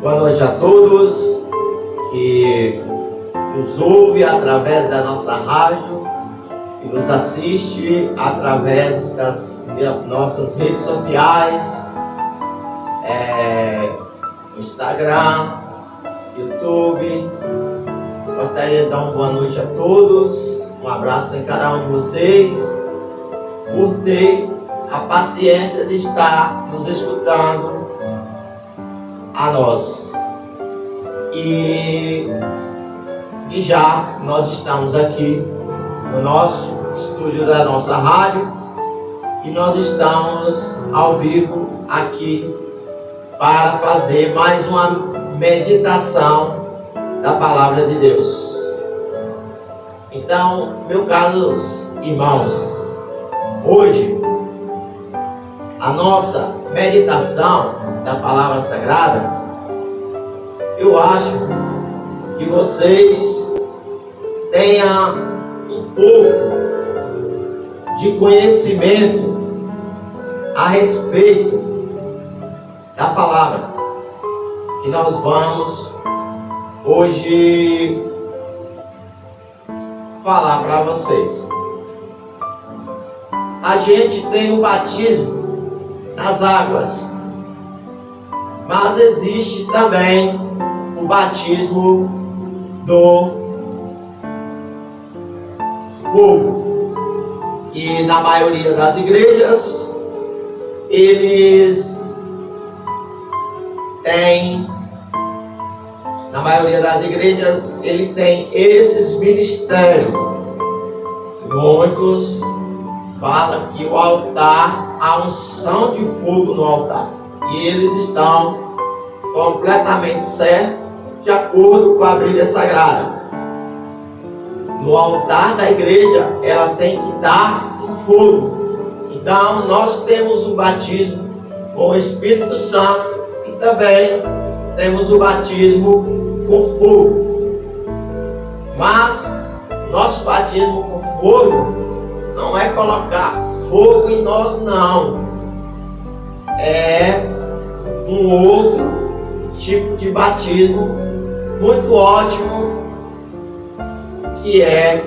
Boa noite a todos que nos ouve através da nossa rádio, que nos assiste através das nossas redes sociais, Instagram, YouTube. Gostaria de dar uma boa noite a todos, um abraço em cada um de vocês, por ter a paciência de estar nos escutando a nós. E já nós estamos aqui no nosso estúdio da nossa rádio e nós estamos ao vivo aqui para fazer mais uma meditação da palavra de Deus. Então, meus caros irmãos, hoje a nossa meditação da palavra sagrada, eu acho que vocês tenham um pouco de conhecimento a respeito da palavra que nós vamos hoje falar para vocês. A gente tem o batismo nas águas, mas existe também o batismo do fogo, que na maioria das igrejas eles têm, esses ministérios. Muitos falam que o altar, a unção de fogo no altar, e eles estão completamente certos, de acordo com a Bíblia Sagrada. No altar da igreja, ela tem que dar um fogo. Então, nós temos o batismo com o Espírito Santo e também temos o batismo com fogo. Mas nosso batismo com fogo não é colocar fogo em nós, não. É um outro tipo de batismo muito ótimo, que é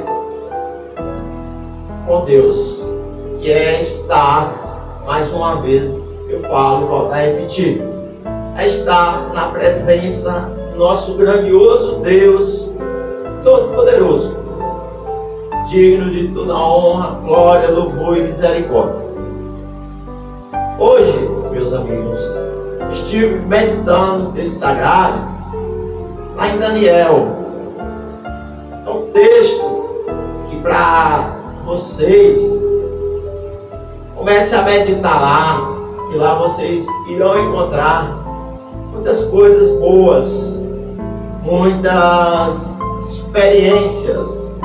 com Deus, que é estar, mais uma vez eu falo, volto a repetir, é estar na presença do nosso grandioso Deus Todo-Poderoso, digno de toda honra, glória, louvor e misericórdia. Hoje, meus amigos, estive meditando no texto sagrado lá em Daniel. É um texto que, para vocês, comecem a meditar lá, que lá vocês irão encontrar muitas coisas boas, muitas experiências.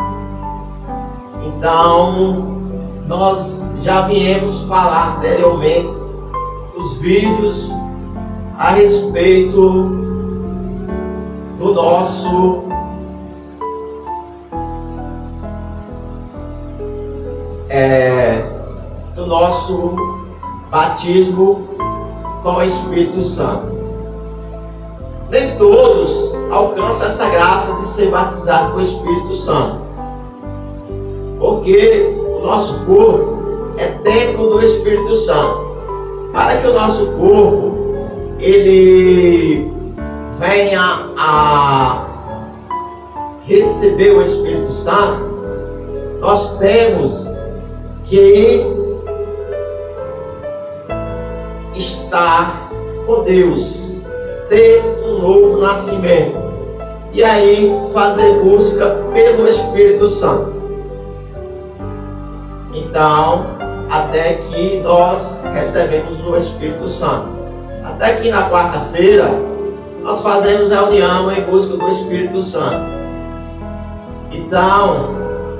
Então, nós já viemos falar anteriormente os vídeos a respeito do nosso batismo com o Espírito Santo. Nem todos alcançam essa graça de ser batizado com o Espírito Santo, porque o nosso corpo é templo do Espírito Santo. Para que o nosso corpo ele venha a receber o Espírito Santo, nós temos que estar com Deus, ter um novo nascimento, e aí fazer busca pelo Espírito Santo. Então, até que nós recebemos o Espírito Santo, até que na quarta-feira nós fazemos reunião em busca do Espírito Santo. Então,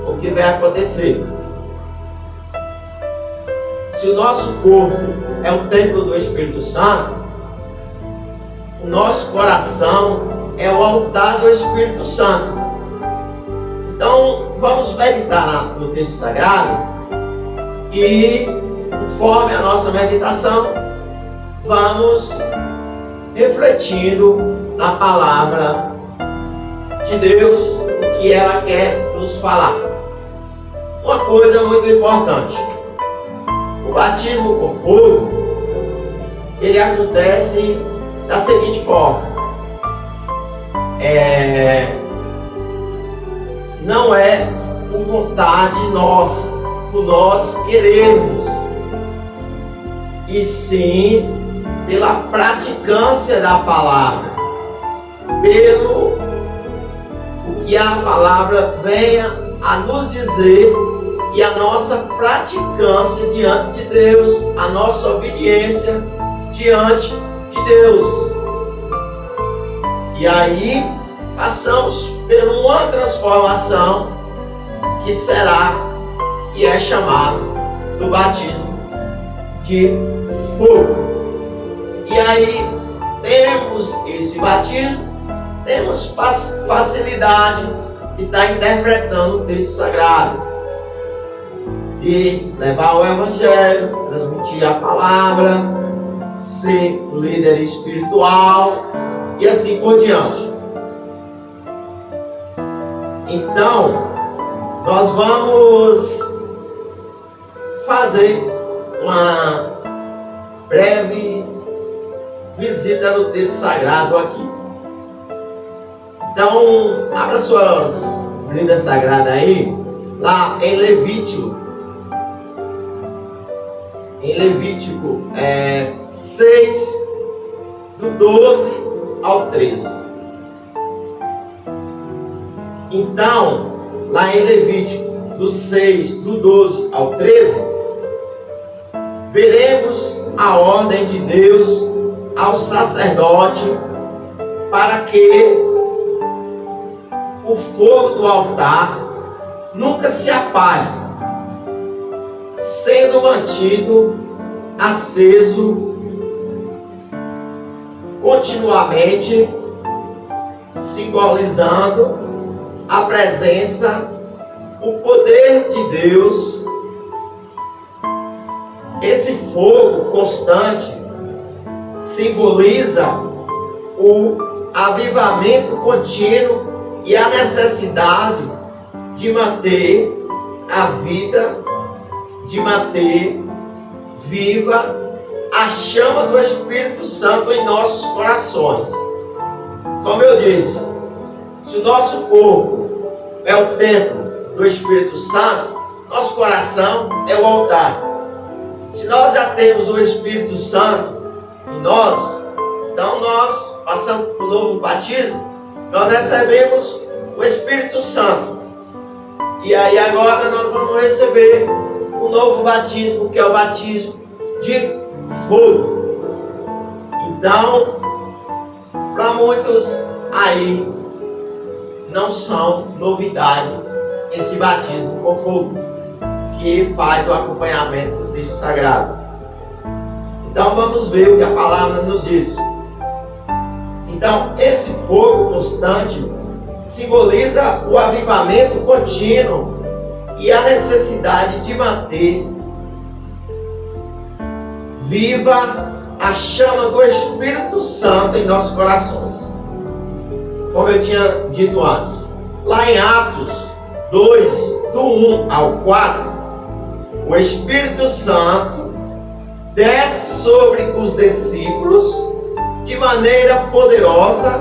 o que vai acontecer? Se o nosso corpo é o templo do Espírito Santo, o nosso coração é o altar do Espírito Santo. Então, vamos meditar no texto sagrado e, conforme a nossa meditação, vamos refletindo na palavra de Deus, o que ela quer nos falar. Uma coisa muito importante: o batismo com fogo, ele acontece da seguinte forma: não é por vontade nossa, por nós querermos, e sim pela praticância da palavra, pelo o que a palavra venha a nos dizer, e a nossa praticância diante de Deus, a nossa obediência diante de Deus. E aí passamos por uma transformação que é chamado do batismo de fogo. E aí temos esse batismo, temos facilidade de estar interpretando o texto sagrado, de levar o evangelho, transmitir a palavra, ser líder espiritual e assim por diante. Então, nós vamos fazer uma breve visita no texto sagrado aqui. Então, abra suas Bíblias sagradas aí, lá em Levítico. Em Levítico 6, do 12 ao 13. Então, lá em Levítico, do 6, do 12 ao 13, veremos a ordem de Deus ao sacerdote para que o fogo do altar nunca se apague, sendo mantido aceso continuamente, simbolizando a presença, o poder de Deus. Esse fogo constante simboliza o avivamento contínuo e a necessidade de manter a vida, de manter viva a chama do Espírito Santo em nossos corações. Como eu disse, se o nosso corpo é o templo do Espírito Santo, nosso coração é o altar. Se nós já temos o Espírito Santo em nós, então nós passamos por um novo batismo, nós recebemos o Espírito Santo. E aí agora nós vamos receber um novo batismo, que é o batismo de fogo. Então, para muitos aí, não são novidade esse batismo com fogo, que faz o acompanhamento do texto sagrado. Então vamos ver o que a palavra nos diz. Então, esse fogo constante simboliza o avivamento contínuo e a necessidade de manter viva a chama do Espírito Santo em nossos corações. Como eu tinha dito antes, lá em Atos 2, do 1 ao 4, o Espírito Santo desce sobre os discípulos de maneira poderosa,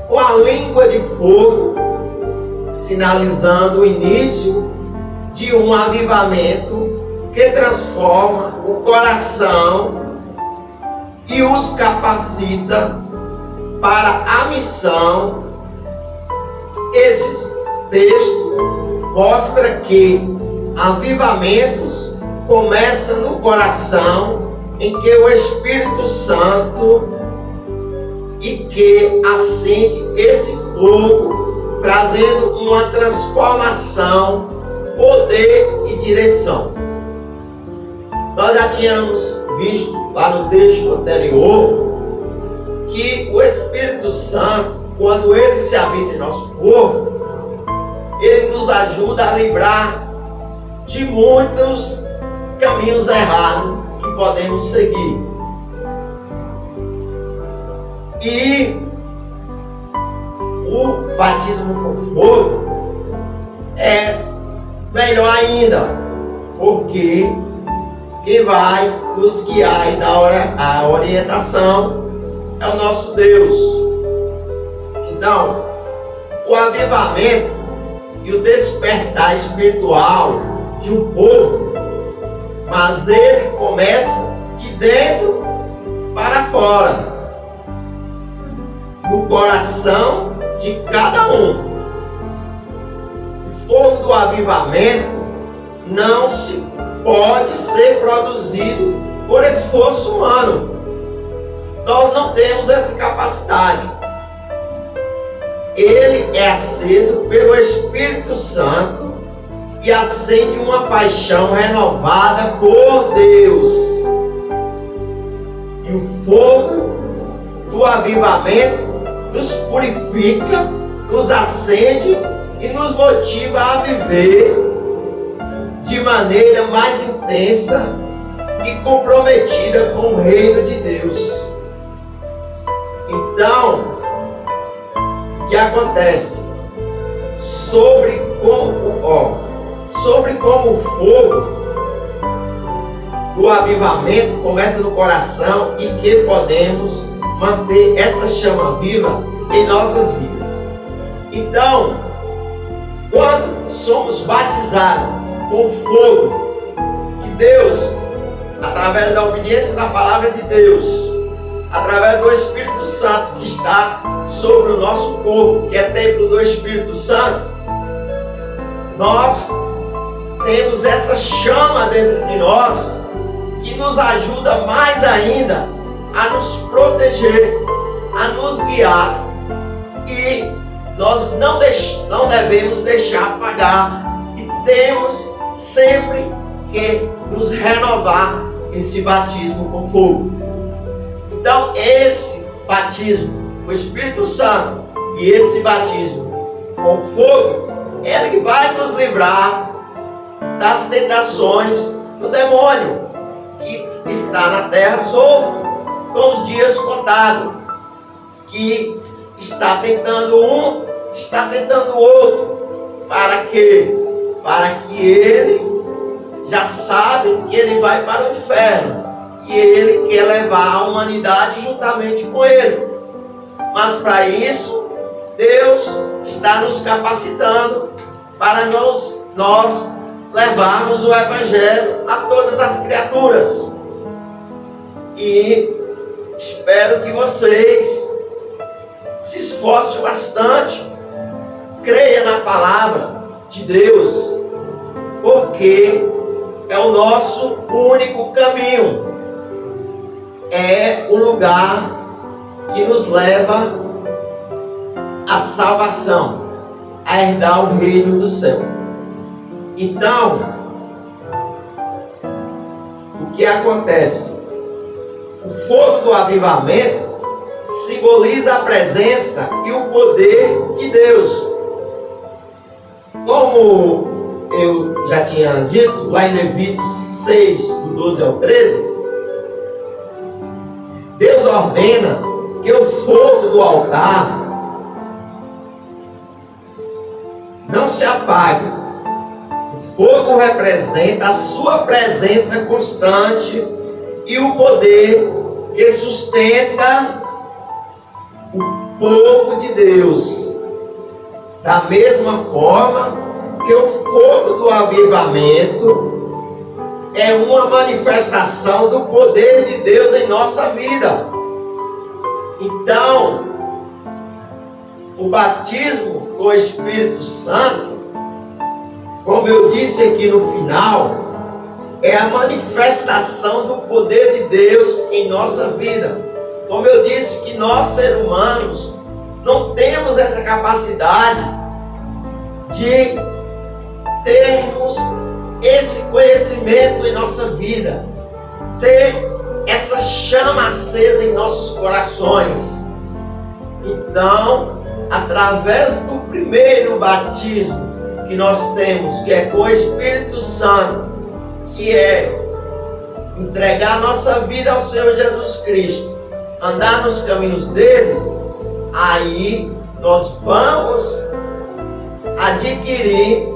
com a língua de fogo, sinalizando o início de um avivamento que transforma o coração e os capacita para a missão. Esse texto mostra que avivamentos começam no coração, em que o Espírito Santo e que acende esse fogo, trazendo uma transformação, poder e direção. Nós já tínhamos visto lá no texto anterior que o Espírito Santo, quando ele se habita em nosso corpo, ele nos ajuda a livrar de muitos caminhos errados que podemos seguir. E batismo com fogo, é melhor ainda, porque quem vai nos guiar e dar a orientação é o nosso Deus. Então, o avivamento e o despertar espiritual de um povo, mas ele começa de dentro para fora, no coração de cada um. O fogo do avivamento não se pode ser produzido por esforço humano. Nós não temos essa capacidade. Ele é aceso pelo Espírito Santo e acende uma paixão renovada por Deus. E o fogo do avivamento nos purifica, nos acende e nos motiva a viver de maneira mais intensa e comprometida com o reino de Deus. Então, o que acontece? Sobre como o fogo do avivamento começa no coração e que podemos manter essa chama viva em nossas vidas. Então, quando somos batizados com o fogo que Deus, através da obediência da palavra de Deus, através do Espírito Santo que está sobre o nosso corpo, que é templo do Espírito Santo, nós temos essa chama dentro de nós que nos ajuda mais ainda a nos proteger, a nos guiar, e nós não devemos deixar apagar, e temos sempre que nos renovar esse batismo com fogo. Então, esse batismo com o Espírito Santo e esse batismo com fogo, ele vai nos livrar das tentações do demônio que está na terra solto, com os dias contados, que está tentando um, está tentando o outro. Para quê? Para que ele já sabe que ele vai para o inferno e ele quer levar a humanidade juntamente com ele. Mas para isso, Deus está nos capacitando para nós levarmos o Evangelho a todas as criaturas. E espero que vocês se esforcem bastante, creia na palavra de Deus, porque é o nosso único caminho, é o lugar que nos leva à salvação, a herdar o reino do céu. Então, o que acontece? O fogo do avivamento simboliza a presença e o poder de Deus. Como eu já tinha dito, lá em Levíticos 6, do 12 ao 13, Deus ordena que o fogo do altar não se apague. O fogo representa a sua presença constante e o poder que sustenta o povo de Deus. Da mesma forma que o fogo do avivamento é uma manifestação do poder de Deus em nossa vida. Então, o batismo com o Espírito Santo, como eu disse aqui no final, é a manifestação do poder de Deus em nossa vida. Como eu disse, que nós, seres humanos, não temos essa capacidade de termos esse conhecimento em nossa vida, ter essa chama acesa em nossos corações. Então, através do primeiro batismo que nós temos, que é com o Espírito Santo, que é entregar nossa vida ao Senhor Jesus Cristo, andar nos caminhos dele, aí nós vamos adquirir,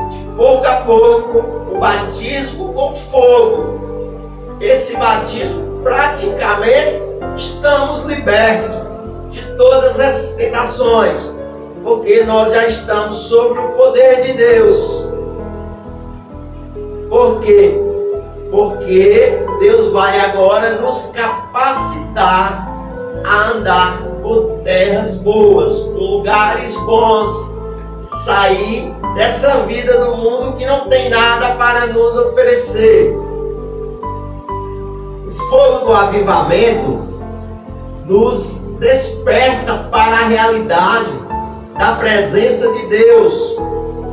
de pouco a pouco, o batismo com fogo. Esse batismo, praticamente, estamos libertos de todas essas tentações, porque nós já estamos sob o poder de Deus. Por quê? Porque Deus vai agora nos capacitar a andar por terras boas, por lugares bons, sair dessa vida do mundo que não tem nada para nos oferecer. O fogo do avivamento nos desperta para a realidade da presença de Deus,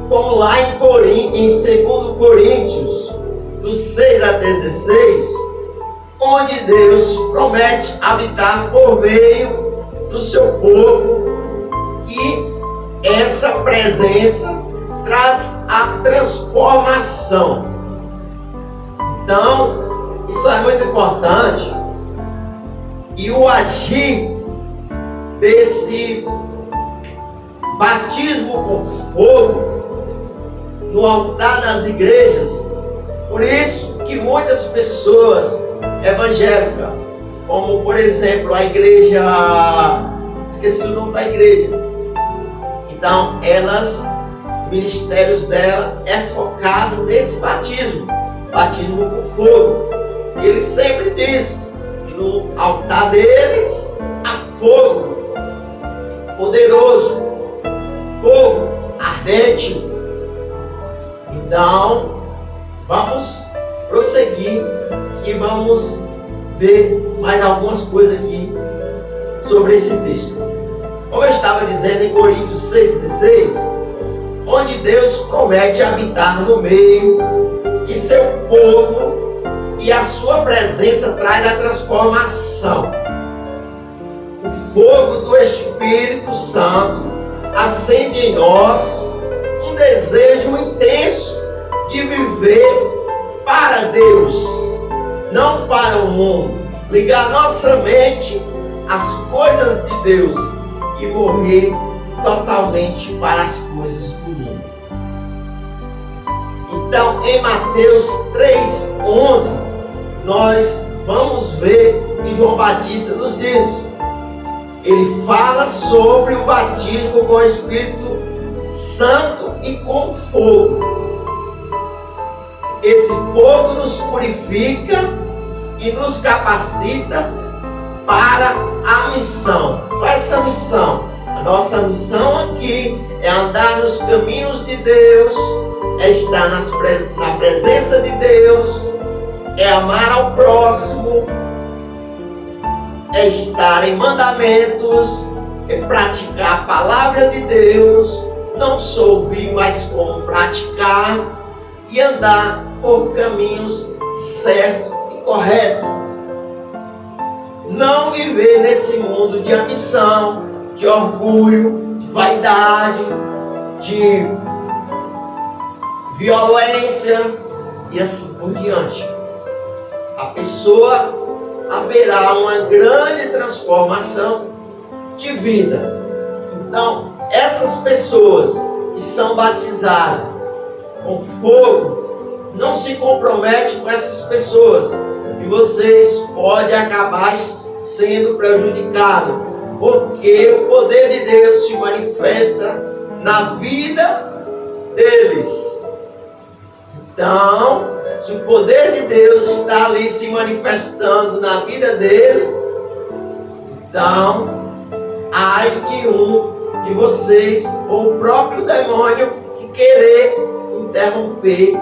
como lá em 2 Coríntios, do 6 a 16, onde Deus promete habitar por meio do seu povo, e essa presença traz a transformação. Então, isso é muito importante, e o agir desse batismo com fogo no altar das igrejas. Por isso que muitas pessoas evangélicas, como por exemplo a igreja, esqueci o nome da igreja, então elas, ministérios dela é focado nesse batismo com fogo. Ele sempre diz que no altar deles há fogo poderoso, fogo ardente. Então, vamos prosseguir, que vamos ver mais algumas coisas aqui sobre esse texto. Como eu estava dizendo em Coríntios 6,16, onde Deus promete habitar no meio de seu povo, e a sua presença traz a transformação. O fogo do Espírito Santo acende em nós um desejo intenso de viver para Deus, não para o mundo. Ligar nossa mente às coisas de Deus e morrer totalmente para as coisas do mundo. Então, em Mateus 3,11, nós vamos ver que João Batista nos diz. Ele fala sobre o batismo com o Espírito Santo e com fogo. Esse fogo nos purifica e nos capacita para a missão. Qual é essa missão? A nossa missão aqui é andar nos caminhos de Deus, é estar na presença de Deus, é amar ao próximo, é estar em mandamentos, é praticar a palavra de Deus, não só ouvir, mas como praticar, e andar por caminhos certos e corretos. Não viver nesse mundo de ambição, de orgulho, de vaidade, de violência e assim por diante. A pessoa haverá uma grande transformação de vida. Então, essas pessoas que são batizadas com fogo, não se compromete com essas pessoas, e vocês podem acabar sendo prejudicados, porque o poder de Deus se manifesta na vida deles. Então, se o poder de Deus está ali se manifestando na vida dele, então, ai de um de vocês, ou o próprio demônio, que querer interromper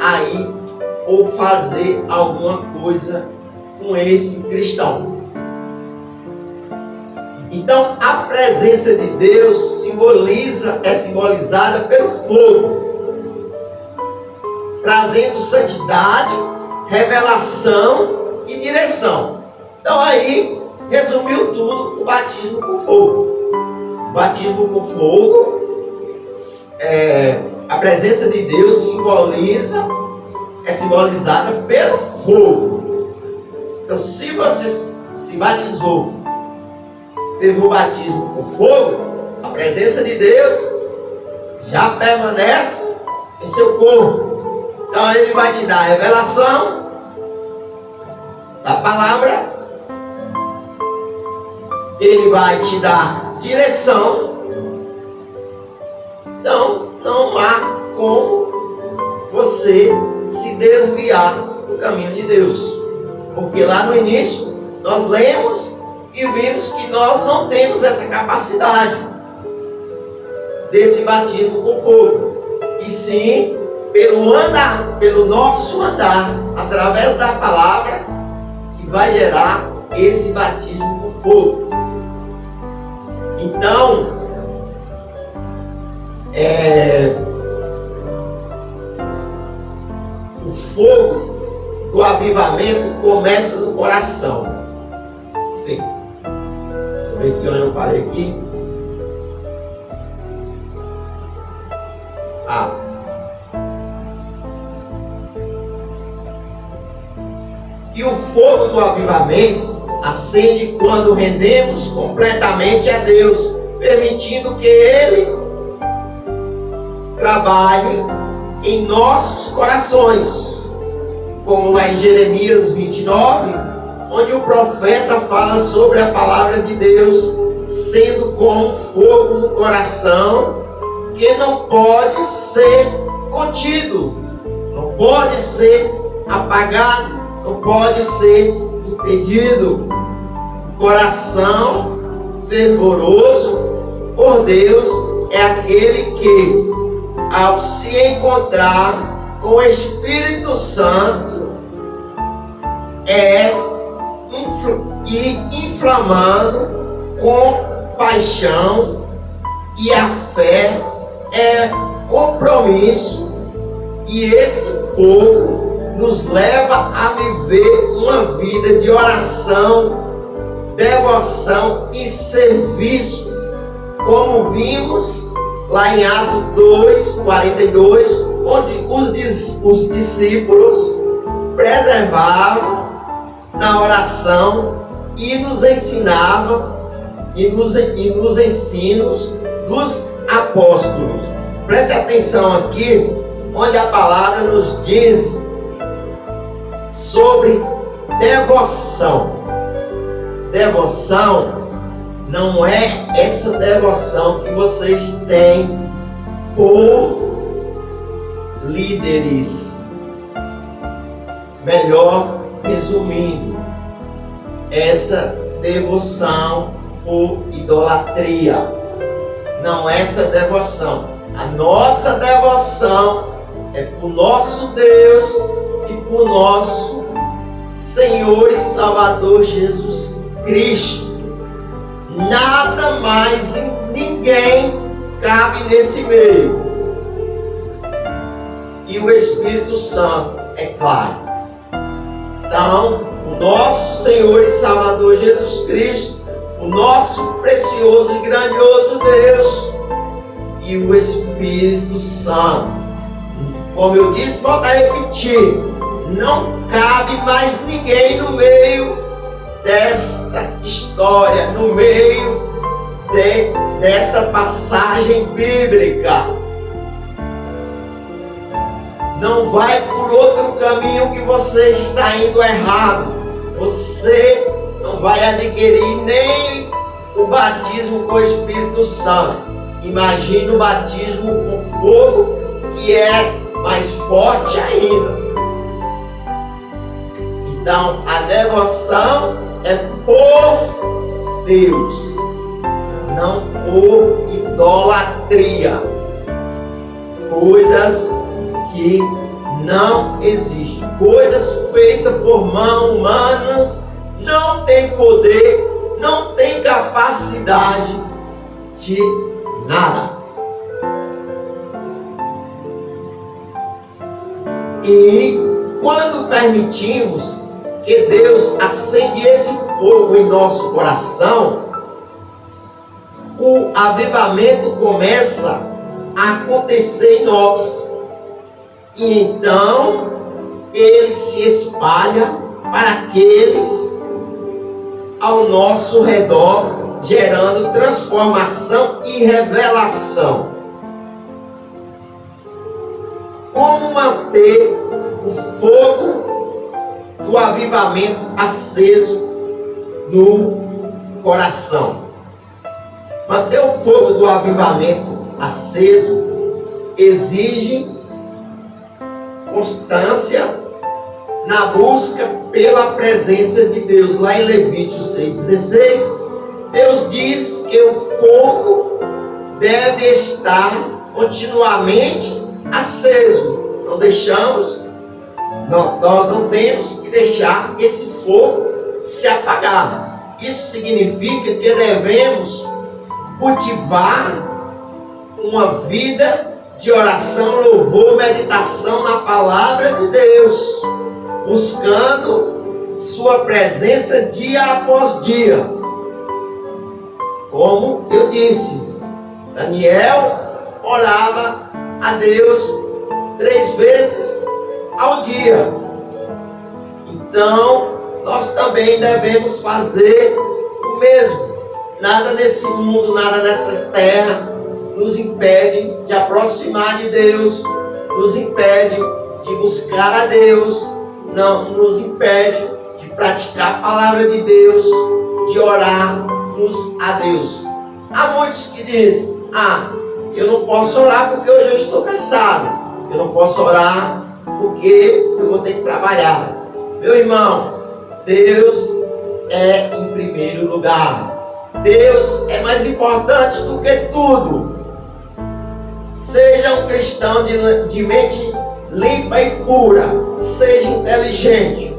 aí, ou fazer alguma coisa com esse cristão. Então, a presença de Deus é simbolizada pelo fogo, trazendo santidade, revelação e direção. Então aí, resumiu tudo o batismo com fogo. O batismo com fogo, a presença de Deus é simbolizada pelo fogo. Então, se você se batizou, teve o batismo com fogo, A presença de Deus já permanece em seu corpo. Então ele vai te dar a revelação da palavra, ele vai te dar direção. Então não há como você se desviar do caminho de Deus, porque lá no início nós lemos e vimos que nós não temos essa capacidade desse batismo com fogo, e sim pelo nosso andar através da palavra, que vai gerar esse batismo com fogo. Então o fogo do avivamento começa no coração. Sim. Deixa eu ver aqui onde eu parei aqui. E o fogo do avivamento acende quando rendemos completamente a Deus, permitindo que Ele trabalhe em nossos corações, como lá em Jeremias 29, onde o profeta fala sobre a palavra de Deus sendo como fogo no coração, que não pode ser contido, não pode ser apagado, não pode ser impedido. O coração fervoroso por Deus é aquele que, ao se encontrar com o Espírito Santo, inflamando com paixão, e a fé é compromisso, e esse fogo nos leva a viver uma vida de oração, devoção e serviço, como vimos lá em Atos 2:42, onde os discípulos preservavam na oração e nos ensinavam e nos ensinos dos apóstolos. Preste atenção aqui, onde a palavra nos diz sobre devoção. Devoção não é essa devoção que vocês têm por líderes. Melhor resumindo, essa devoção por idolatria. Não é essa devoção. A nossa devoção é por nosso Deus e por nosso Senhor e Salvador Jesus Cristo. Nada mais e ninguém cabe nesse meio. E o Espírito Santo, é claro. Então, o nosso Senhor e Salvador Jesus Cristo, o nosso precioso e grandioso Deus, e o Espírito Santo. Como eu disse, volto a repetir, não cabe mais ninguém no meio desta história, no meio dessa passagem bíblica. Não vai por outro caminho que você está indo errado. Você não vai adquirir nem o batismo com o Espírito Santo. Imagine o batismo com fogo, que é mais forte ainda. Então, a devoção é por Deus, não por idolatria. Coisas que não existem, coisas feitas por mãos humanas, não tem poder, não tem capacidade de nada. E quando permitimos que Deus acende esse fogo em nosso coração, o avivamento começa a acontecer em nós. E então ele se espalha para aqueles ao nosso redor, gerando transformação e revelação. Como manter o fogo do avivamento aceso no coração? Manter o fogo do avivamento aceso exige constância na busca pela presença de Deus. Lá em Levíticos 6,16, Deus diz que o fogo deve estar continuamente aceso. Nós não temos que deixar esse fogo se apagar. Isso significa que devemos cultivar uma vida de oração, louvor, meditação na palavra de Deus, buscando sua presença dia após dia. Como eu disse, Daniel orava a Deus 3 vezes ao dia. Então, nós também devemos fazer o mesmo. Nada nesse mundo, nada nessa terra nos impede de aproximar de Deus, nos impede de buscar a Deus, não nos impede de praticar a palavra de Deus, de orarmos a Deus. Há muitos que dizem: eu não posso orar porque hoje eu estou cansado, eu não posso orar porque eu vou ter que trabalhar. Meu irmão, Deus é em primeiro lugar. Deus é mais importante do que tudo. Seja um cristão de mente limpa e pura, seja inteligente,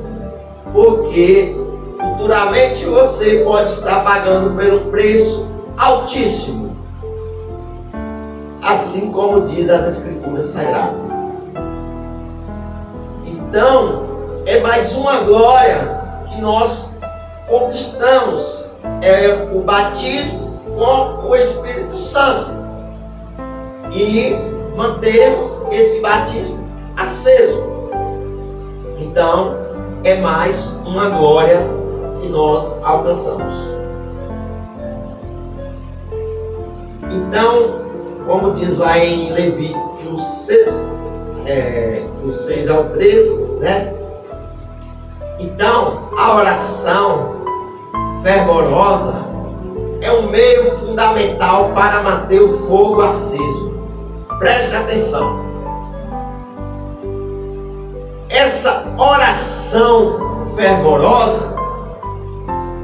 porque futuramente você pode estar pagando por um preço altíssimo, assim como diz as Escrituras Sagradas. Então, é mais uma glória que nós conquistamos, é o batismo com o Espírito Santo, e mantermos esse batismo aceso. Então, é mais uma glória que nós alcançamos. Então, como diz lá em Levítico 6, do 6 ao 13, né? Então, a oração fervorosa é um meio fundamental para manter o fogo aceso. Preste atenção. Essa oração fervorosa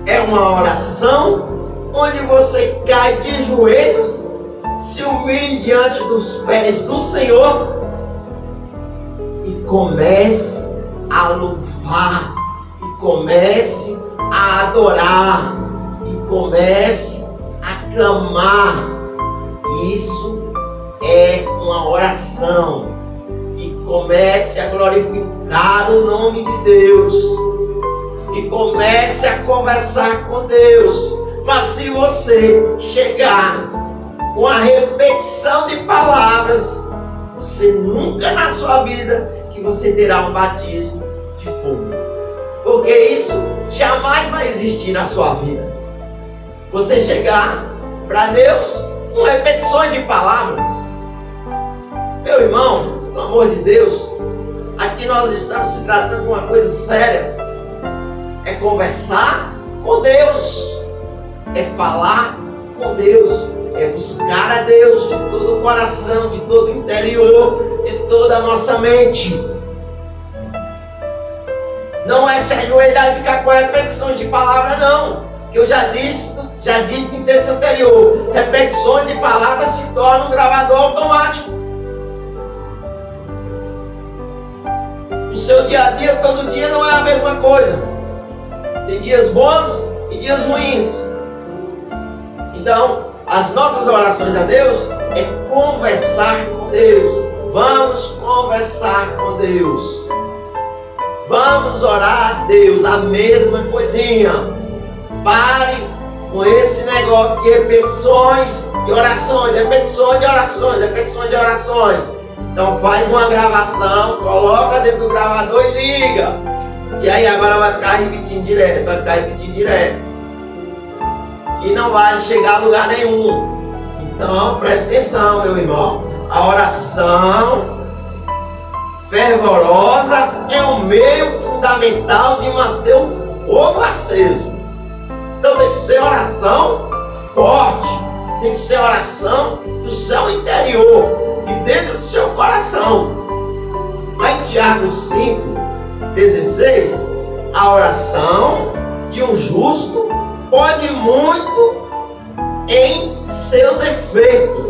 é uma oração onde você cai de joelhos, se humilhe diante dos pés do Senhor e comece a louvar, e comece a adorar, e comece a clamar. Isso é uma oração. E comece a glorificar o nome de Deus, e comece a conversar com Deus. Mas se você chegar com a repetição de palavras, você nunca na sua vida que você terá um batismo de fogo, porque isso jamais vai existir na sua vida. Você chegar para Deus com repetições de palavras, meu irmão, pelo amor de Deus, aqui nós estamos se tratando de uma coisa séria. É conversar com Deus, é falar com Deus, é buscar a Deus de todo o coração, de todo o interior, de toda a nossa mente. Não é se ajoelhar e ficar com repetições de palavra, não. Que eu já disse no texto anterior, repetições de palavras se tornam um gravador automático. O seu dia a dia, todo dia, não é a mesma coisa. Tem dias bons e dias ruins. Então, as nossas orações a Deus é conversar com Deus. Vamos conversar com Deus. Vamos orar a Deus, a mesma coisinha. Pare com esse negócio de repetições de orações, repetições de orações, repetições de orações. Então faz uma gravação, coloca dentro do gravador e liga. E aí agora vai ficar repetindo direto, vai ficar repetindo direto. e não vai chegar a lugar nenhum. Então, preste atenção, meu irmão. A oração fervorosa é um meio fundamental de manter o fogo aceso. Então tem que ser oração forte, tem que ser oração do seu interior, de dentro do seu coração. Lá em Tiago 5,16, a oração de um justo pode muito em seus efeitos.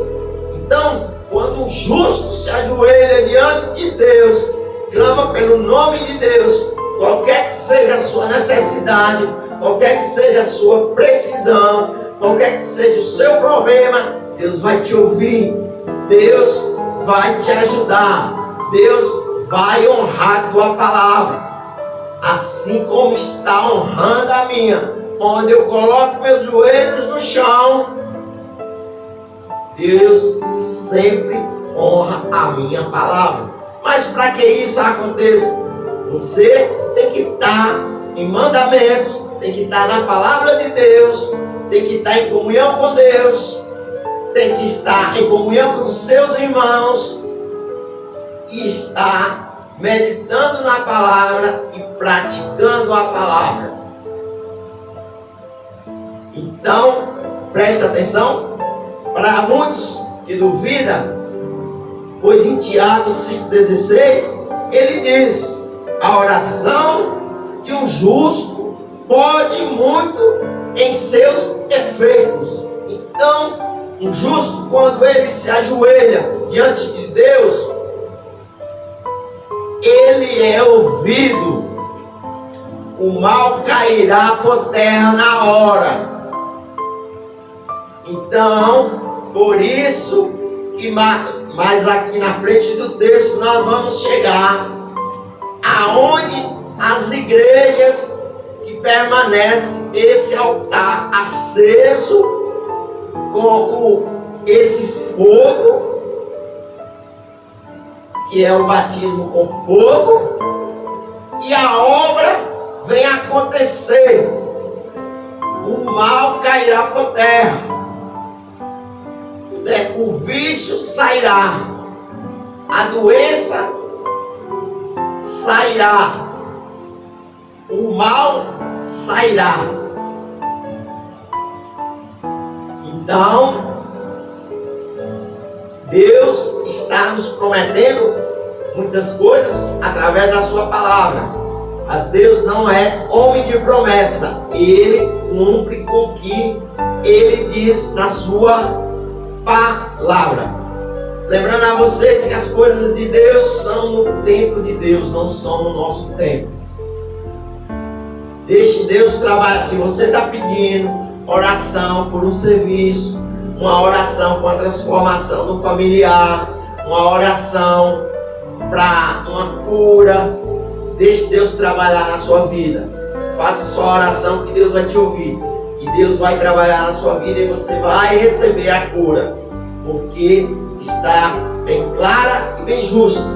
Então, quando um justo se ajoelha diante de Deus, clama pelo nome de Deus, qualquer que seja a sua necessidade, qualquer que seja a sua precisão, qualquer que seja o seu problema, Deus vai te ouvir, Deus vai te ajudar, Deus vai honrar a tua palavra, assim como está honrando a minha. Onde eu coloco meus joelhos no chão, Deus sempre honra a minha palavra. Mas para que isso aconteça, você tem que estar em mandamentos, tem que estar na palavra de Deus, tem que estar em comunhão com Deus, tem que estar em comunhão com os seus irmãos e estar meditando na palavra e praticando a palavra. Então, preste atenção, para muitos que duvidam, pois em Tiago 5,16, ele diz: a oração de um justo pode muito em seus efeitos. Então, um justo, quando ele se ajoelha diante de Deus, ele é ouvido. O mal cairá por terra na hora. Então, por isso que mais aqui na frente do texto nós vamos chegar aonde as igrejas que permanece esse altar aceso com esse fogo, que é o batismo com fogo, e a obra vem acontecer, o mal cairá por terra, o vício sairá, a doença sairá, o mal sairá. Então, Deus está nos prometendo muitas coisas através da sua palavra. Mas Deus não é homem de promessa. Ele cumpre com o que Ele diz na sua palavra. Lembrando a vocês que as coisas de Deus são no tempo de Deus, não são no nosso tempo. Deixe Deus trabalhar. Se você está pedindo oração por um serviço, uma oração com a transformação do familiar, uma oração para uma cura, deixe Deus trabalhar na sua vida. Faça sua oração que Deus vai te ouvir. E Deus vai trabalhar na sua vida e você vai receber a cura. Porque está bem clara e bem justa.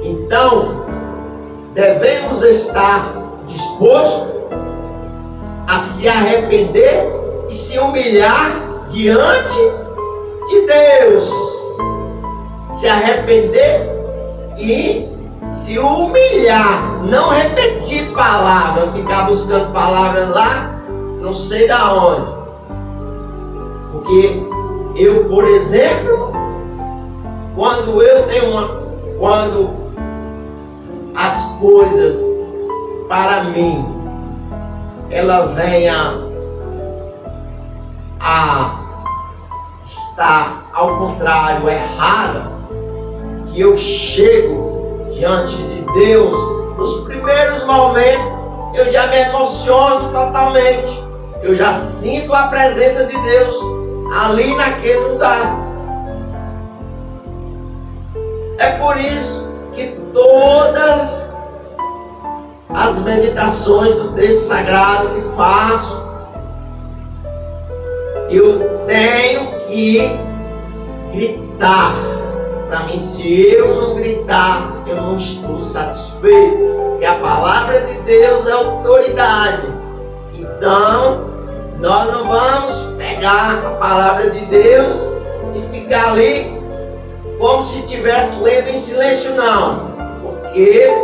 Então, devemos estar dispostos a se arrepender e se humilhar diante de Deus. Se arrepender e se humilhar, não repetir palavras, ficar buscando palavras lá, não sei da onde. Porque eu, por exemplo, quando as coisas para mim ela venha a estar ao contrário, errada, que eu chego diante de Deus, nos primeiros momentos eu já me emociono totalmente, eu já sinto a presença de Deus ali naquele lugar. É por isso que todas as meditações do texto sagrado que faço, eu tenho que gritar. Para mim, se eu não gritar, eu não estou satisfeito. Porque a palavra de Deus é autoridade. Então, nós não vamos pegar a palavra de Deus e ficar ali como se estivesse lendo em silêncio, não. Porque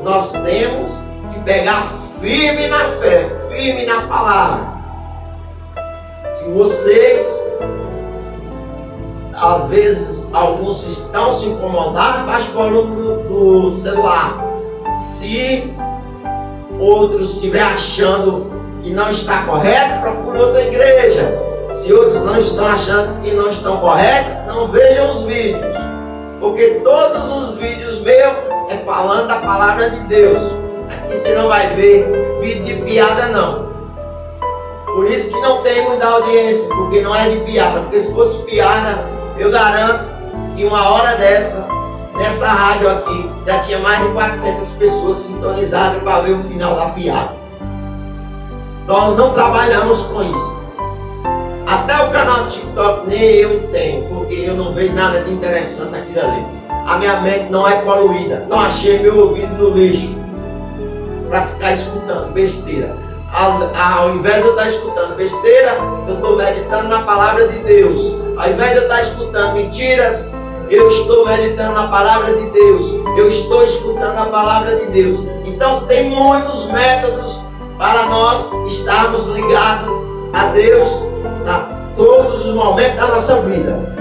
nós temos que pegar firme na fé, firme na palavra. Se vocês, às vezes, alguns estão se incomodando, baixe o volume do celular. Se outros estiverem achando que não está correto, procure outra igreja. Se outros não estão achando que não estão corretos, não vejam os vídeos. Porque todos os vídeos meus é falando da palavra de Deus. Aqui você não vai ver vídeo de piada, não. Por isso que não tem muita audiência, porque não é de piada. Porque se fosse piada, eu garanto que uma hora nessa rádio aqui, já tinha mais de 400 pessoas sintonizadas para ver o final da piada. Nós não trabalhamos com isso. Até o canal do TikTok nem eu tenho, porque eu não vejo nada de interessante aqui dali. A minha mente não é poluída. Não achei meu ouvido no lixo para ficar escutando besteira. Ao invés de eu estar escutando besteira, eu estou meditando na palavra de Deus. Ao invés de eu estar escutando mentiras, eu estou meditando na palavra de Deus. Eu estou escutando a palavra de Deus. Então tem muitos métodos para nós estarmos ligados a Deus a todos os momentos da nossa vida.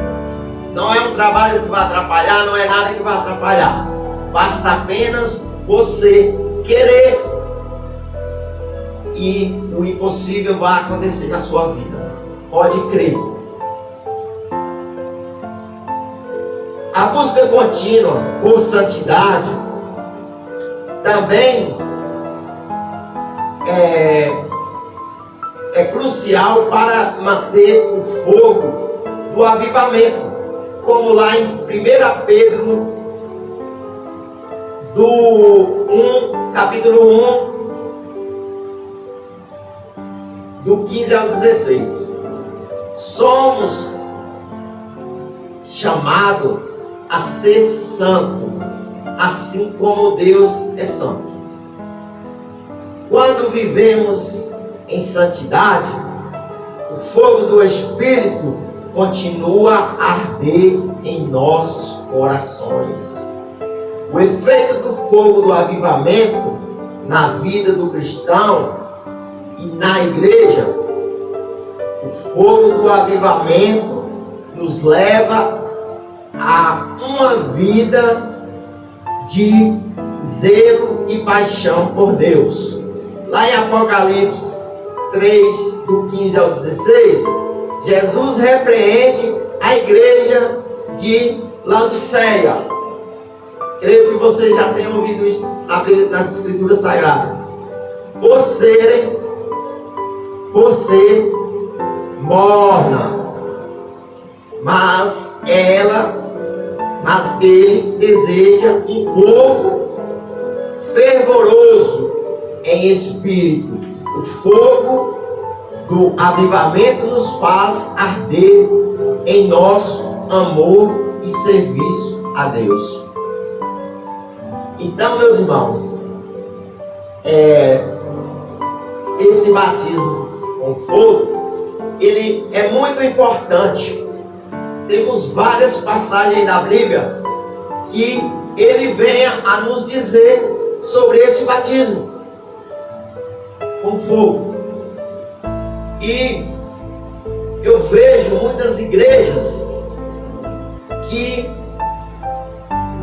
Não é um trabalho que vai atrapalhar, não é nada que vai atrapalhar. Basta apenas você querer e o impossível vai acontecer na sua vida. Pode crer. A busca contínua por santidade também é crucial para manter o fogo do avivamento, como lá em 1 Pedro capítulo 1, do 15 ao 16. Somos chamados a ser santo, assim como Deus é santo. Quando vivemos em santidade, o fogo do Espírito continua a arder em nossos corações. O efeito do fogo do avivamento na vida do cristão e na igreja, o fogo do avivamento nos leva a uma vida de zelo e paixão por Deus. Lá em Apocalipse 3, do 15 ao 16, Jesus repreende a igreja de Laodiceia. Creio que vocês já tenham ouvido isso nas Escrituras Sagradas. Por ser morna, mas ele deseja um povo fervoroso em espírito. O fogo do avivamento nos faz arder em nosso amor e serviço a Deus. Então, meus irmãos, esse batismo com fogo, ele é muito importante. Temos várias passagens da Bíblia que ele venha a nos dizer sobre esse batismo com fogo. E eu vejo muitas igrejas que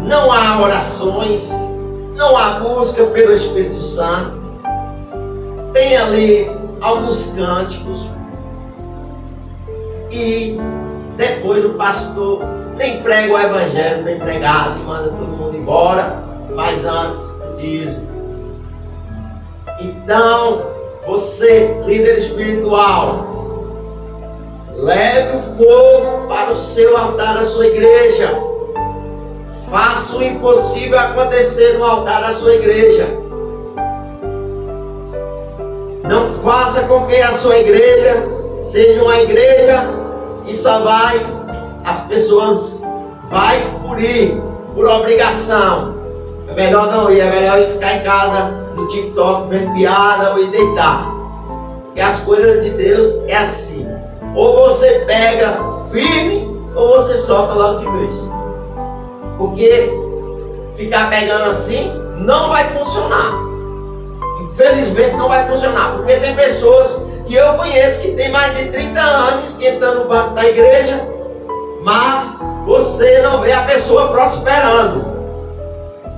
não há orações, não há busca pelo Espírito Santo, tem ali alguns cânticos e depois o pastor nem prega o evangelho bem pregado e manda todo mundo embora, mas antes diz. Então, você, líder espiritual, leve o fogo para o seu altar da sua igreja. Faça o impossível acontecer no altar da sua igreja. Não faça com que a sua igreja seja uma igreja que só as pessoas vai por ir, por obrigação. É melhor não ir, é melhor ir ficar em casa no TikTok vendo piada ou ir deitar. que as coisas de Deus é assim. Ou você pega firme, ou você solta logo de vez. Porque ficar pegando assim não vai funcionar. Infelizmente não vai funcionar. Porque tem pessoas que eu conheço que tem mais de 30 anos esquentando o banco da igreja, mas você não vê a pessoa prosperando.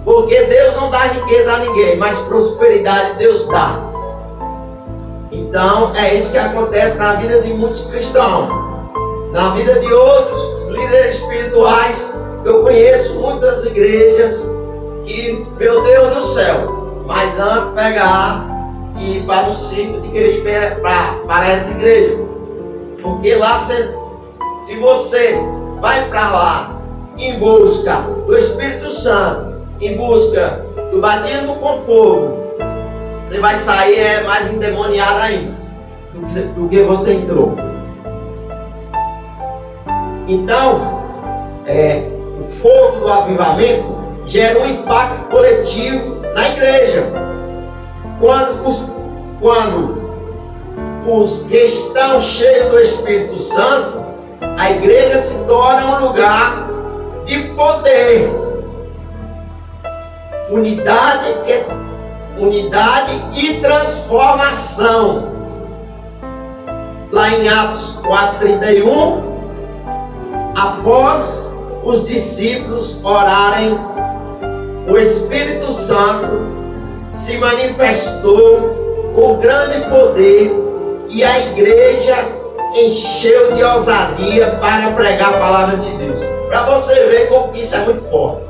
Porque Deus não dá riqueza a ninguém, mas prosperidade Deus dá. Então é isso que acontece na vida de muitos cristãos, na vida de outros líderes espirituais. Eu conheço muitas igrejas que, meu Deus do céu, mas antes de pegar e ir para um ciclo de querer ir para essa igreja. Porque lá, se você vai para lá em busca do Espírito Santo, em busca do batismo com fogo, você vai sair mais endemoniado ainda do que você entrou. Então, o fogo do avivamento gera um impacto coletivo na igreja. Quando os que estão cheios do Espírito Santo, a igreja se torna um lugar de poder, unidade e transformação. Lá em Atos 4:31, após os discípulos orarem, o Espírito Santo se manifestou com grande poder e a igreja encheu de ousadia para pregar a palavra de Deus. Para você ver como isso é muito forte.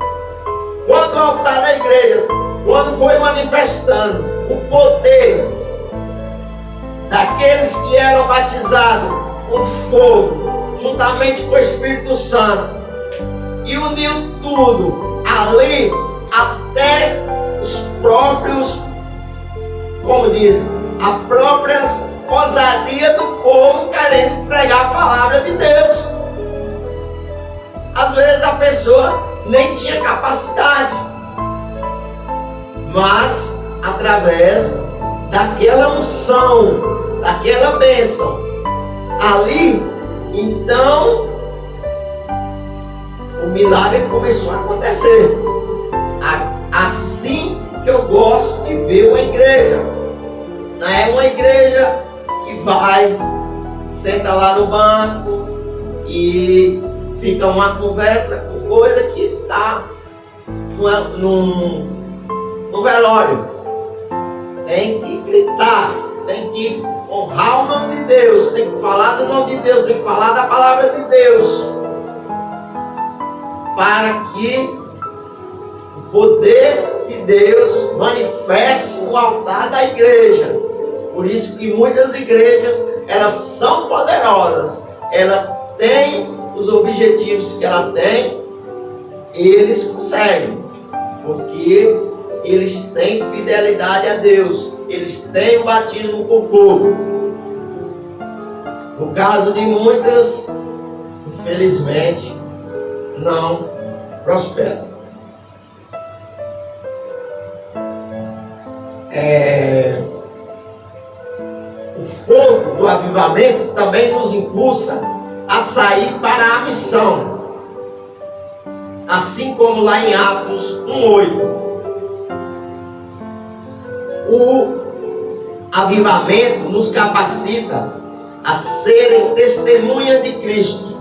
Quando o altar da igreja, quando foi manifestando o poder daqueles que eram batizados com fogo, juntamente com o Espírito Santo, e uniu tudo ali, até os próprios, como diz, a própria ousadia do povo querendo pregar a palavra de Deus. Às vezes a pessoa nem tinha capacidade, mas através daquela unção, daquela bênção ali, então o milagre começou a acontecer. Assim que eu gosto de ver uma igreja. Não é uma igreja que vai, senta lá no banco e fica uma conversa com coisa que está num velório. Tem que gritar, tem que honrar o nome de Deus, tem que falar do nome de Deus, tem que falar da palavra de Deus, para que o poder de Deus manifeste no altar da igreja. Por isso que muitas igrejas, elas são poderosas, elas têm os objetivos que ela tem, eles conseguem, porque eles têm fidelidade a Deus, eles têm o batismo com fogo. No caso de muitas, infelizmente, não prosperam. O fogo do avivamento também nos impulsa a sair para a missão, assim como lá em Atos 1:8. O avivamento nos capacita a serem testemunhas de Cristo,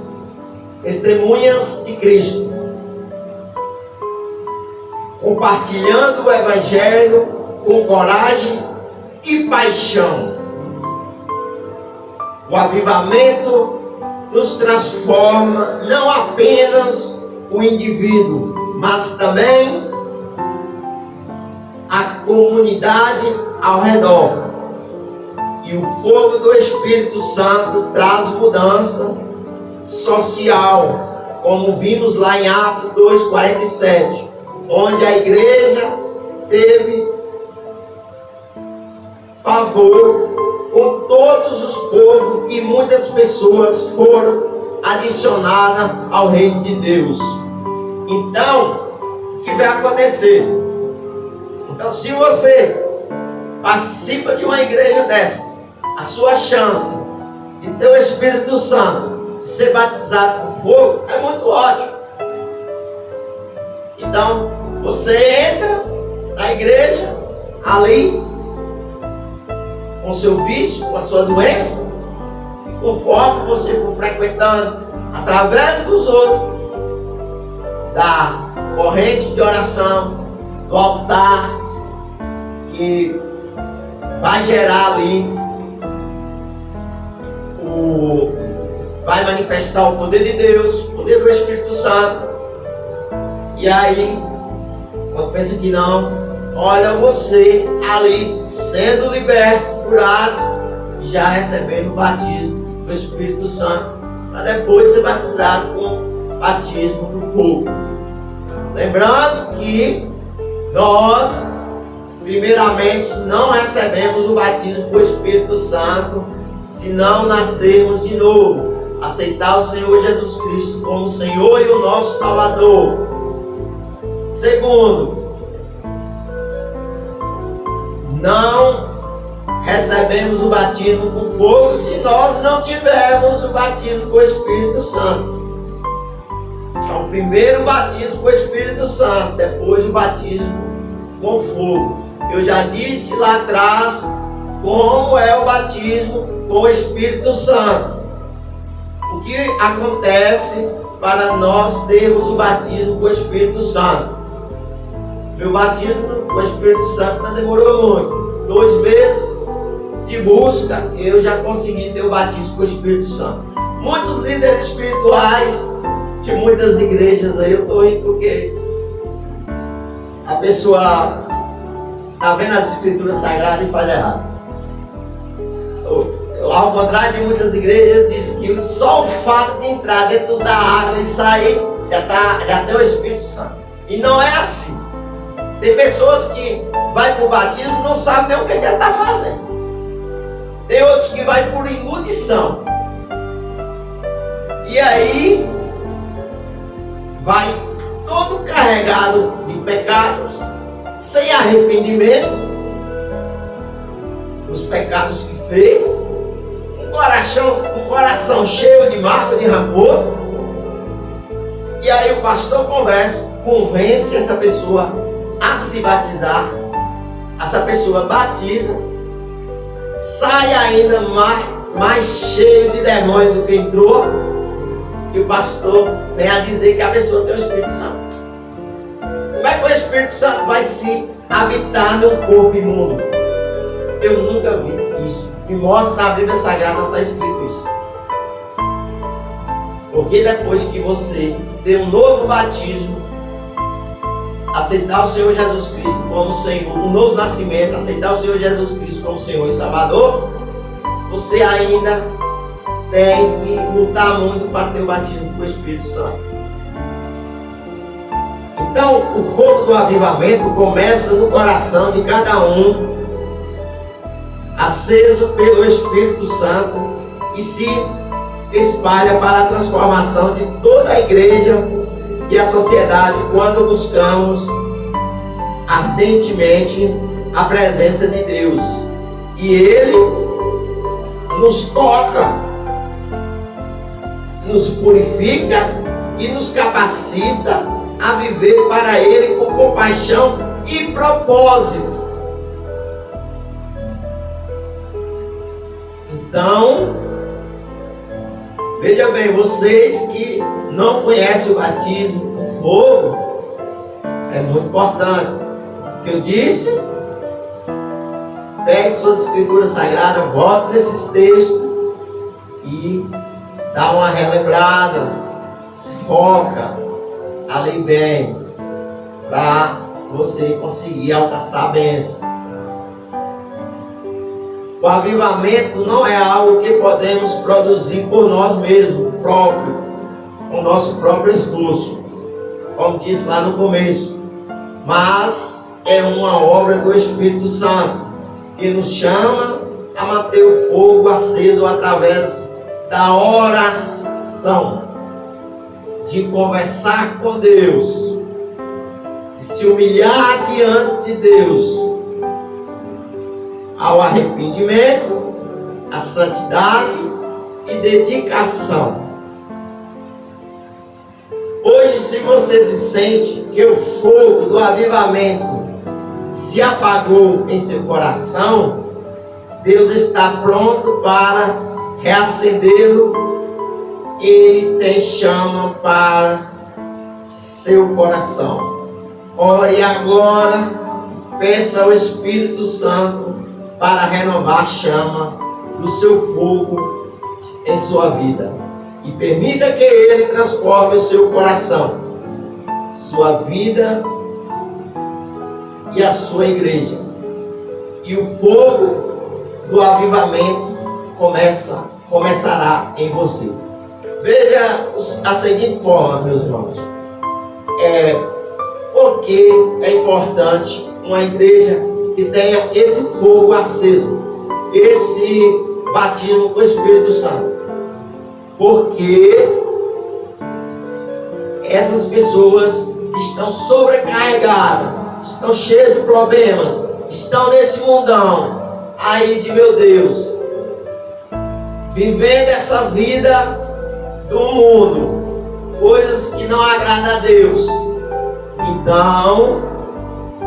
compartilhando o Evangelho com coragem e paixão. O avivamento nos transforma não apenas o indivíduo, mas também a comunidade ao redor. E o fogo do Espírito Santo traz mudança social, como vimos lá em Atos 2:47, onde a igreja teve favor com todos os povos e muitas pessoas foram adicionadas ao reino de Deus. Então, o que vai acontecer? Então, se você participa de uma igreja dessa, a sua chance de ter o Espírito Santo, de ser batizado com fogo, é muito ótimo. Então, você entra na igreja, ali, com seu vício, com a sua doença, e conforme você for frequentando, através dos outros, da corrente de oração, do altar, que vai gerar ali, vai manifestar o poder de Deus, o poder do Espírito Santo. E aí, quando pensa que não, olha você ali, sendo liberto, curado, e já recebendo o batismo do Espírito Santo, para depois ser batizado com o batismo do fogo. Lembrando que nós, primeiramente, não recebemos o batismo com o Espírito Santo se não nascermos de novo, aceitar o Senhor Jesus Cristo como o Senhor e o nosso Salvador. Segundo, não recebemos o batismo com fogo se nós não tivermos o batismo com o Espírito Santo. Então, primeiro o batismo com o Espírito Santo, depois o batismo com fogo. Eu já disse lá atrás como é o batismo com o Espírito Santo. O que acontece para nós termos o batismo com o Espírito Santo? Meu batismo com o Espírito Santo não demorou muito. 2 meses de busca, eu já consegui ter o batismo com o Espírito Santo. Muitos líderes espirituais de muitas igrejas aí, eu estou rindo porque a pessoa está vendo as escrituras sagradas e faz errado. Ao contrário de muitas igrejas, diz que só o fato de entrar dentro da água e sair já tem o Espírito Santo. E não é assim. Tem pessoas que vai para o batismo e não sabem nem o que ele está fazendo. Tem outros que vai por iludição. E aí vai todo carregado de pecados, sem arrependimento dos pecados que fez, um coração cheio de mágoa, de rancor. E aí o pastor convence essa pessoa a se batizar. Essa pessoa batiza, sai ainda mais cheio de demônio do que entrou, e o pastor vem a dizer que a pessoa tem o Espírito Santo. Como é que o Espírito Santo vai se habitar no corpo imundo? Eu nunca vi isso. Me mostra na Bíblia Sagrada, não está escrito isso. Porque depois que você tem um novo batismo, aceitar o Senhor Jesus Cristo como Senhor, um novo nascimento, aceitar o Senhor Jesus Cristo como Senhor e Salvador, você ainda tem que lutar muito para ter o batismo com o Espírito Santo. Então, o fogo do avivamento começa no coração de cada um, aceso pelo Espírito Santo, e se espalha para a transformação de toda a igreja e a sociedade quando buscamos ardentemente a presença de Deus. E Ele nos toca, nos purifica e nos capacita a viver para Ele com compaixão e propósito. Então, veja bem, vocês que não conhecem o batismo com fogo, é muito importante. O que eu disse, pegue suas escrituras sagradas, volte nesses textos e dá uma relembrada, foca ali bem, para você conseguir alcançar a bênção. O avivamento não é algo que podemos produzir por nós mesmos, com o nosso próprio esforço, como disse lá no começo, mas é uma obra do Espírito Santo, que nos chama a manter o fogo aceso através da oração, de conversar com Deus, de se humilhar diante de Deus, ao arrependimento, a santidade e dedicação. Hoje, se você se sente que o fogo do avivamento se apagou em seu coração, Deus está pronto para reacendê-lo. Ele tem chama para seu coração. Ore agora, peça ao Espírito Santo para renovar a chama do seu fogo em sua vida. E permita que Ele transforme o seu coração, sua vida e a sua igreja. E o fogo do avivamento começará em você. Veja a seguinte forma, meus irmãos. Porque é importante uma igreja que tenha esse fogo aceso, esse batismo com o Espírito Santo. Porque essas pessoas estão sobrecarregadas, estão cheias de problemas, estão nesse mundão aí de meu Deus, vivendo essa vida do mundo, coisas que não agradam a Deus. Então,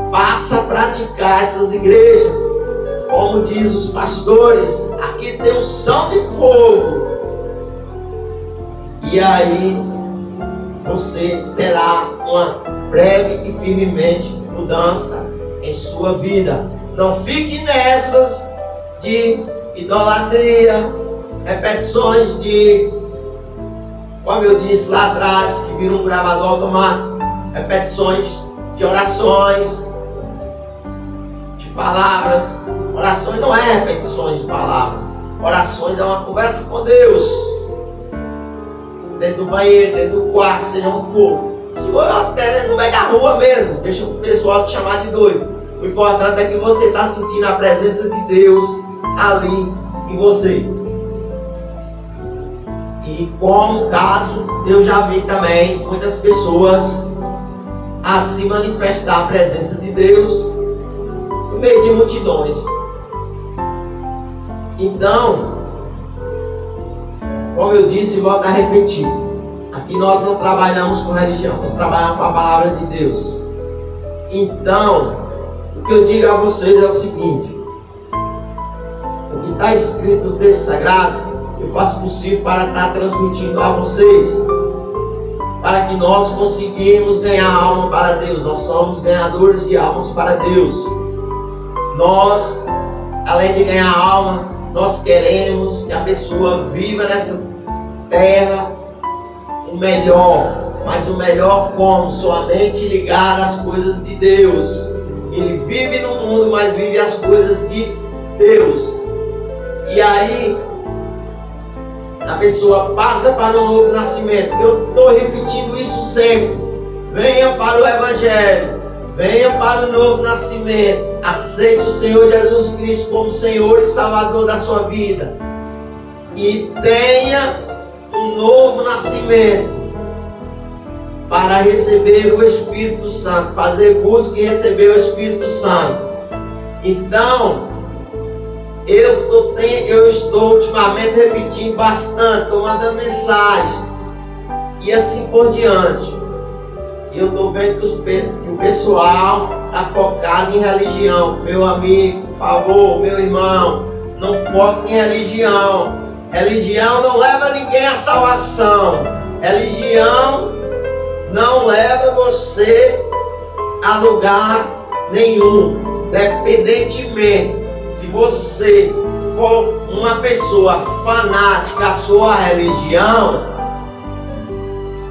passa a praticar essas igrejas, como diz os pastores, aqui tem unção de fogo. E aí você terá uma breve e firmemente mudança em sua vida. Não fique nessas de idolatria, repetições de, como eu disse lá atrás, que vira um gravador automático, repetições de orações, de palavras. Orações não é repetições de palavras. Orações é uma conversa com Deus. Dentro do banheiro, dentro do quarto, seja onde for. Se for até no meio da rua mesmo, deixa o pessoal te chamar de doido. O importante é que você está sentindo a presença de Deus ali em você. E como caso, eu já vi também muitas pessoas assim manifestar a presença de Deus no meio de multidões. Então, como eu disse e volto a repetir, aqui nós não trabalhamos com religião, nós trabalhamos com a palavra de Deus. Então, o que eu digo a vocês é o seguinte: o que está escrito no texto sagrado, eu faço o possível para estar transmitindo a vocês, para que nós conseguimos ganhar alma para Deus. Nós somos ganhadores de almas para Deus. Nós, além de ganhar alma, nós queremos que a pessoa viva nessa terra o melhor. Mas o melhor como? Somente ligado às coisas de Deus. Ele vive no mundo, mas vive as coisas de Deus. E aí a pessoa passa para o novo nascimento. Eu estou repetindo isso sempre. Venha para o Evangelho, venha para o novo nascimento. Aceite o Senhor Jesus Cristo como Senhor e Salvador da sua vida. E tenha um novo nascimento para receber o Espírito Santo. Fazer busca e receber o Espírito Santo. Então, eu estou ultimamente repetindo bastante, estou mandando mensagem e assim por diante. E eu estou vendo que o pessoal está focado em religião. Meu amigo, por favor, meu irmão, não foque em religião. Religião não leva ninguém à salvação. Religião não leva você a lugar nenhum. Independentemente, se você for uma pessoa fanática à sua religião,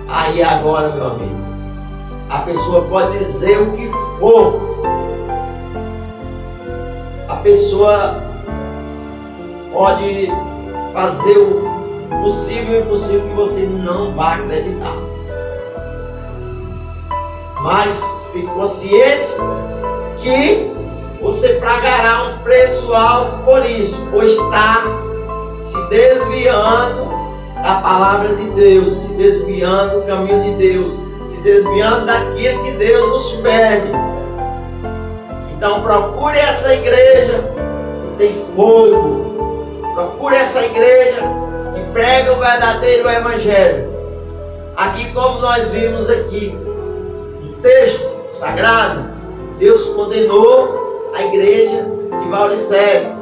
aí agora, meu amigo, a pessoa pode dizer o que for. A pessoa pode fazer o possível e o impossível que você não vai acreditar. Mas fique consciente que você pagará um preço alto por isso, pois está se desviando da palavra de Deus, se desviando do caminho de Deus, se desviando daquilo que Deus nos pede. Então procure essa igreja que tem fogo, Procure essa igreja que prega o verdadeiro evangelho. Aqui, como nós vimos aqui no texto sagrado, Deus condenou a igreja de Valnicério.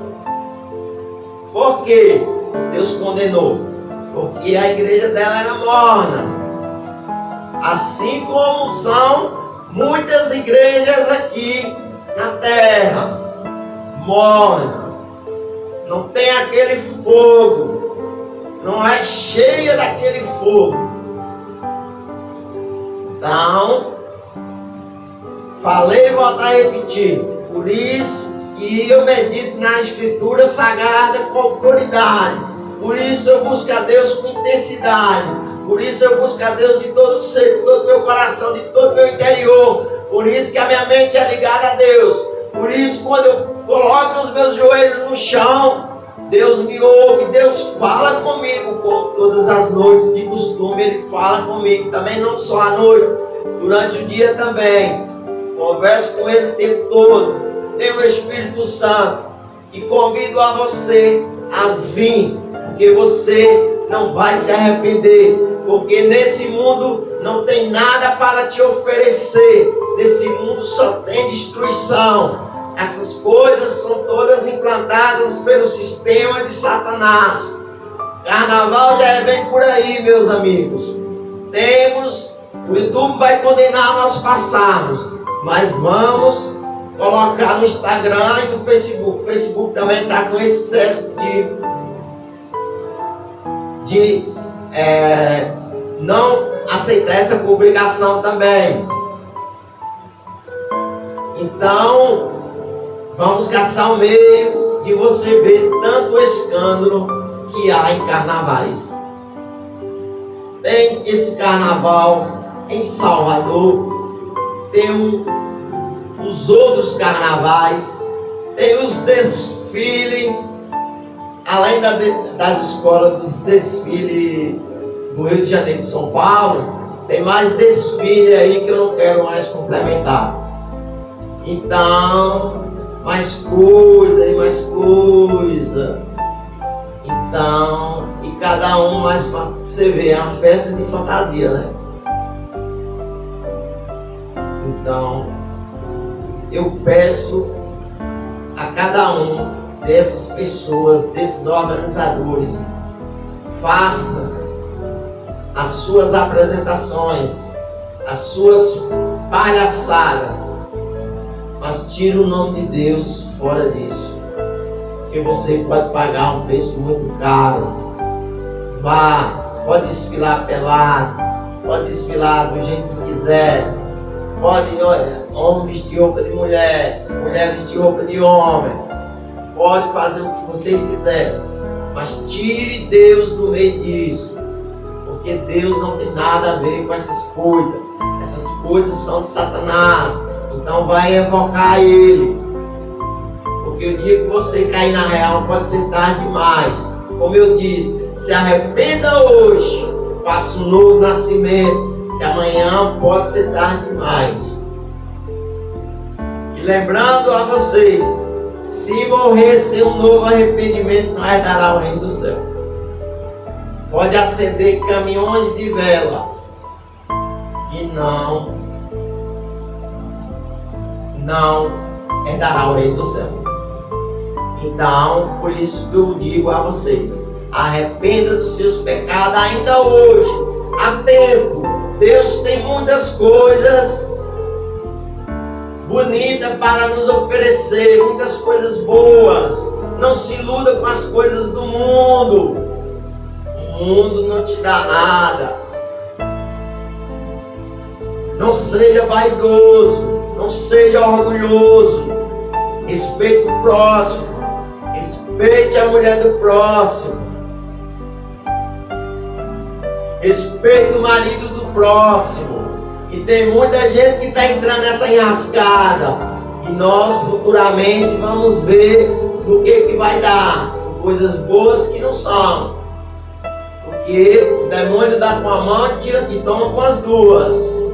Por quê? Deus condenou? Porque a igreja dela era morna. Assim como são muitas igrejas aqui na terra, morna. Não tem aquele fogo, não é cheia daquele fogo. Então, falei e volto a repetir. Por isso que eu medito na Escritura Sagrada com autoridade. Por isso eu busco a Deus com intensidade. Por isso eu busco a Deus de todo ser, de todo meu coração, de todo meu interior. Por isso que a minha mente é ligada a Deus. Por isso, quando eu coloco os meus joelhos no chão, Deus me ouve, Deus fala comigo, como todas as noites de costume, Ele fala comigo, também não só à noite, durante o dia também, converso com Ele o tempo todo, tenho o Espírito Santo, e convido a você a vir, porque você não vai se arrepender, porque nesse mundo não tem nada para te oferecer, nesse mundo só tem destruição. Essas coisas são todas implantadas pelo sistema de Satanás. Carnaval já vem por aí, meus amigos. O YouTube vai condenar nós passarmos, mas vamos colocar no Instagram e no Facebook. O Facebook também está com excesso de não aceitar essa publicação também. Então, vamos caçar o meio de você ver tanto escândalo que há em carnavais. Tem esse carnaval em Salvador, tem os outros carnavais, tem os desfiles, além das escolas dos desfiles do Rio de Janeiro e de São Paulo, tem mais desfile aí que eu não quero mais complementar. Então, mais coisa e mais coisa. Então, e cada um mais, você vê, é uma festa de fantasia, né? Então, eu peço a cada um dessas pessoas, desses organizadores, faça as suas apresentações, as suas palhaçadas, mas tire o nome de Deus fora disso, porque você pode pagar um preço muito caro. Vá, pode desfilar pelado, pode desfilar do jeito que quiser, pode homem vestir roupa de mulher, mulher vestir roupa de homem, pode fazer o que vocês quiserem, mas tire Deus do meio disso, porque Deus não tem nada a ver com essas coisas são de Satanás. Então vai evocar ele, porque o dia que você cair na real pode ser tarde demais. Como eu disse, se arrependa hoje, faça um novo nascimento, que amanhã pode ser tarde demais. E lembrando a vocês, se morrer sem um novo arrependimento, não herdará o reino do céu. Pode acender caminhões de vela, que não herdará o reino do céu. Então, por isso que eu digo a vocês, arrependa dos seus pecados ainda hoje, há tempo. Deus tem muitas coisas bonitas para nos oferecer, muitas coisas boas. Não se iluda com as coisas do mundo. O mundo não te dá nada. Não seja vaidoso, não seja orgulhoso. Respeite o próximo, respeite a mulher do próximo, respeite o marido do próximo. E tem muita gente que está entrando nessa enrascada, e nós futuramente vamos ver no que vai dar, coisas boas que não são, porque o demônio dá com a mão e toma com as duas.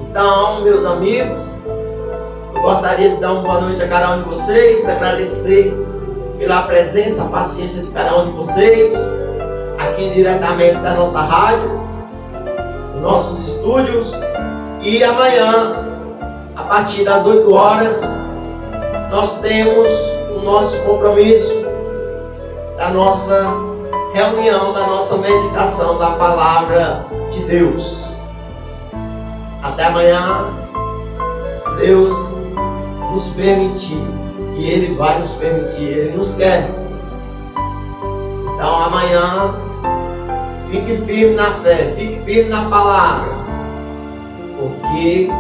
Então, meus amigos, eu gostaria de dar uma boa noite a cada um de vocês, agradecer pela presença, a paciência de cada um de vocês, aqui diretamente da nossa rádio, dos nossos estúdios. E amanhã, a partir das 8 horas, nós temos o nosso compromisso da nossa reunião, da nossa meditação da palavra de Deus. Até amanhã, se Deus nos permitir, e Ele vai nos permitir, Ele nos quer. Então amanhã, fique firme na fé, fique firme na palavra, porque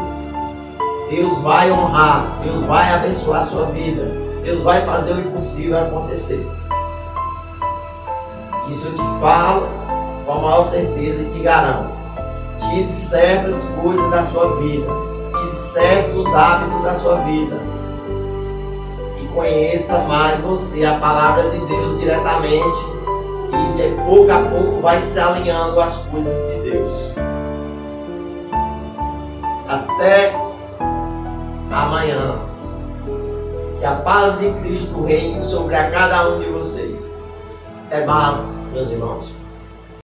Deus vai honrar, Deus vai abençoar a sua vida, Deus vai fazer o impossível acontecer. Isso eu te falo com a maior certeza e te garanto. Tire certas coisas da sua vida, tire certos hábitos da sua vida e conheça mais você, a palavra de Deus diretamente, e de pouco a pouco vai se alinhando às coisas de Deus. Até amanhã. Que a paz de Cristo reine sobre a cada um de vocês. Até mais, meus irmãos.